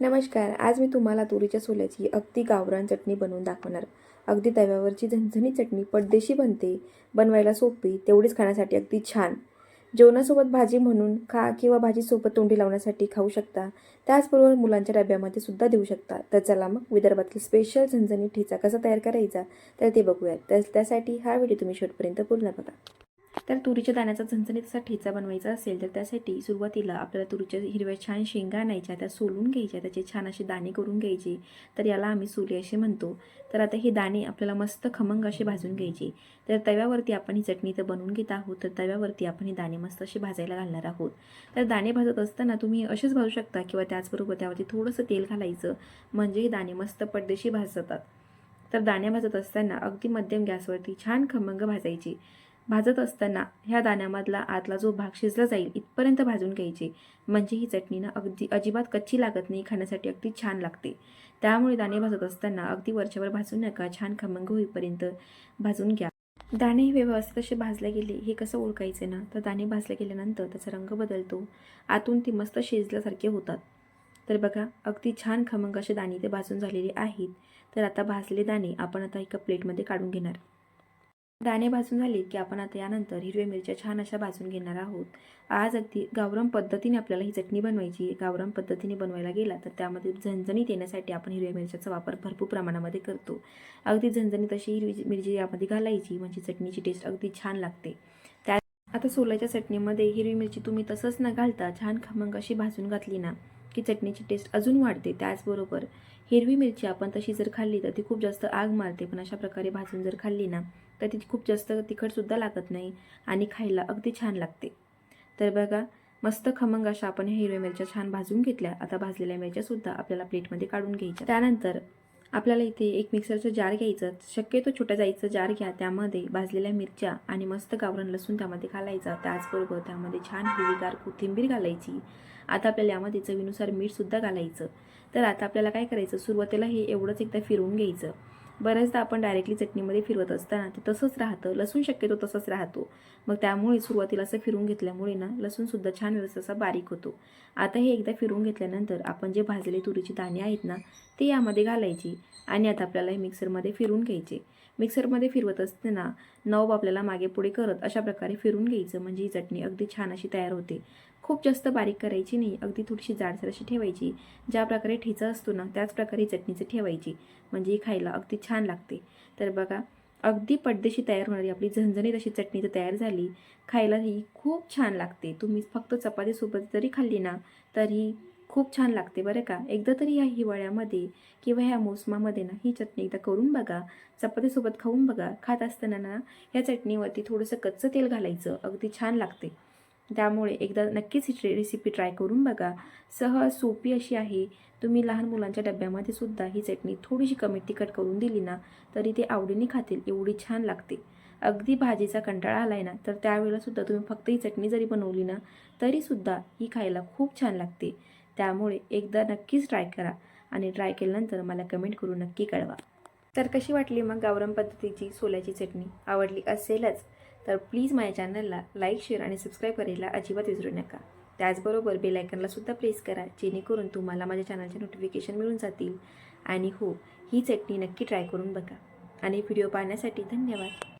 नमस्कार. आज मी तुम्हाला तुरीच्या सोल्याची अगदी गावरान चटणी बनवून दाखवणार. अगदी तव्यावरची झणझणीत चटणी पटदेशी बनते, बनवायला सोपी, तेवढीच खाण्यासाठी अगदी छान. जेवणासोबत भाजी म्हणून खा किंवा भाजीसोबत तोंडी लावण्यासाठी खाऊ शकता. त्याचबरोबर मुलांच्या डब्यामध्ये सुद्धा देऊ शकता. तर चला मग विदर्भातील स्पेशल झणझणीत ठेचा कसा तयार करायचा तर ते बघूयात. त्यासाठी हा व्हिडिओ तुम्ही शेवटपर्यंत पूर्ण बघा. तर तुरीच्या दाण्याचा झणझणीत असा ठेचा बनवायचा असेल तर त्यासाठी सुरुवातीला आपल्याला तुरीच्या हिरव्या छान शेंगा आणायच्या, त्या सोलून घ्यायच्या, त्याचे छान असे दाणे करून घ्यायचे. तर याला आम्ही सोले असे म्हणतो. तर आता हे दाणे आपल्याला मस्त खमंग असे भाजून घ्यायचे. तर तव्यावरती आपण ही चटणी तर बनवून घेत आहोत, तर तव्यावरती आपण हे दाणे मस्त असे भाजायला घालणार आहोत. तर दाणे भाजत असताना तुम्ही असेच भाजू शकता किंवा त्याचबरोबर त्यावरती थोडंसं तेल घालायचं, म्हणजे हे दाणे मस्त पटदेशी भाजतात. तर दाणे भाजत असताना अगदी मध्यम गॅसवरती छान खमंग भाजायचे. भाजत असताना ह्या दाण्यामधला आतला जो भाग शिजला जाईल इथपर्यंत भाजून घ्यायचे, म्हणजे ही चटणी ना अगदी अजिबात कच्ची लागत नाही, खाण्यासाठी अगदी छान लागते. त्यामुळे दाणे भाजत असताना अगदी वरच्यावर भाजू नका, छान खमंग होईपर्यंत भाजून घ्या. दाणे व्यवस्थित असे भाजले गेले हे कसं ओळखायचे ना, तर दाणे भाजले गेल्यानंतर त्याचा रंग बदलतो, आतून ते मस्त शिजल्यासारखे होतात. तर बघा अगदी छान खमंग असे दाणे ते भाजून झालेले आहेत. तर आता भाजलेले दाणे आपण आता एका प्लेटमध्ये काढून घेणार. दाणे भाजून झाले की आपण आता यानंतर हिरव्या मिरच्या छान अशा भाजून घेणार आहोत. आज अगदी गावरान पद्धतीने आपल्याला ही चटणी बनवायची. गावरान पद्धतीने बनवायला गेला तर त्यामध्ये झणझणीत येण्यासाठी आपण हिरव्या मिरच्याचा वापर भरपूर प्रमाणामध्ये करतो. अगदी झणझणीत अशी हिरवी मिरची यामध्ये घालायची, म्हणजे चटणीची टेस्ट अगदी छान लागते. त्या आता सोल्याच्या चटणीमध्ये हिरवी मिरची तुम्ही तसंच न घालता छान खमंग अशी भाजून घातली ना की चटणीची टेस्ट अजून वाढते. त्याचबरोबर हिरवी मिरची आपण तशी जर खाल्ली तर ती खूप जास्त आग मारते, पण अशा प्रकारे भाजून जर खाल्ली ना तर ती खूप जास्त तिखटसुद्धा लागत नाही आणि खायला अगदी छान लागते. तर बघा मस्त खमंग अशा आपण हिरव्या मिरच्या छान भाजून घेतल्या. आता भाजलेल्या मिरच्यासुद्धा आपल्याला प्लेटमध्ये काढून घ्यायच्या. त्यानंतर आपल्याला इथे एक मिक्सरचं जार घ्यायचं, शक्यतो छोट्या जाईचं जार घ्या. त्यामध्ये भाजलेल्या मिरच्या आणि मस्त गावरान लसूण त्यामध्ये घालायचा. त्याचबरोबर त्यामध्ये छान हिरवीगार कोथिंबीर घालायची. आता आपल्याला यामध्ये चवीनुसार मीठसुद्धा घालायचं. तर आता आपल्याला काय करायचं, सुरुवातीला हे एवढंच एकदा फिरवून घ्यायचं. बऱ्याचदा आपण डायरेक्टली चटणीमध्ये फिरवत असताना ते तसंच राहतं, लसूण शक्यतो तसंच राहतो. मग त्यामुळे सुरुवातीला असं फिरवून घेतल्यामुळे ना लसूणसुद्धा छान व्यवस्थित असा बारीक होतो. आता हे एकदा फिरवून घेतल्यानंतर आपण जे भाजलेले तुरीची दाणे आहेत ना ते यामध्ये घालायची आणि आता आपल्याला हे मिक्सरमध्ये फिरवून घ्यायचे. मिक्सरमध्ये फिरवत असताना नॉब आपल्याला मागे पुढे करत अशा प्रकारे फिरवून घ्यायचं, म्हणजे ही चटणी अगदी छान अशी तयार होते. खूप जास्त बारीक करायची नाही, अगदी थोडीशी जाडसर अशी ठेवायची. ज्या प्रकारे ठेचा असतो ना त्याच प्रकारे चटणीचं ठेवायची, म्हणजे ही खायला अगदी छान लागते. तर बघा अगदी पटदेशी तयार होणारी आपली झणझणीत अशी चटणी तर तयार झाली. खायला ही खूप छान लागते. तुम्ही फक्त चपातीसोबत जरी खाल्ली ना तरी खूप छान लागते बरं का. एकदा तरी या हिवाळ्यामध्ये किंवा ह्या मोसमामध्ये ना ही चटणी एकदा करून बघा, चपातीसोबत खाऊन बघा. खात असताना ना ह्या चटणीवरती थोडंसं कच्चं तेल घालायचं, अगदी छान लागते. त्यामुळे एकदा नक्कीच ही रेसिपी ट्राय करून बघा. सहज सोपी अशी आहे. तुम्ही लहान मुलांच्या डब्यामध्ये सुद्धा ही चटणी थोडीशी कमी तिखट करून दिली ना तरी ते आवडीने खातील, एवढी छान लागते. अगदी भाजीचा कंटाळा आलाय ना तर त्यावेळेला सुद्धा तुम्ही फक्त ही चटणी जरी बनवली ना तरीसुद्धा ही खायला खूप छान लागते. त्यामुळे एकदा नक्कीच ट्राय करा आणि ट्राय केल्यानंतर मला कमेंट करून नक्की कळवा. तर कशी वाटली मग गावरान पद्धतीची सोल्याची चटणी? आवडली असेलच तर प्लीज माझ्या चॅनलला लाईक, शेअर आणि सबस्क्राईब करायला अजिबात विसरू नका. त्याचबरोबर बेल आयकॉनला सुद्धा प्रेस करा, जेणेकरून तुम्हाला माझ्या चॅनलचे नोटिफिकेशन मिळून जातील. आणि हो, ही चटणी नक्की ट्राय करून बघा. आणि व्हिडिओ पाहण्यासाठी धन्यवाद.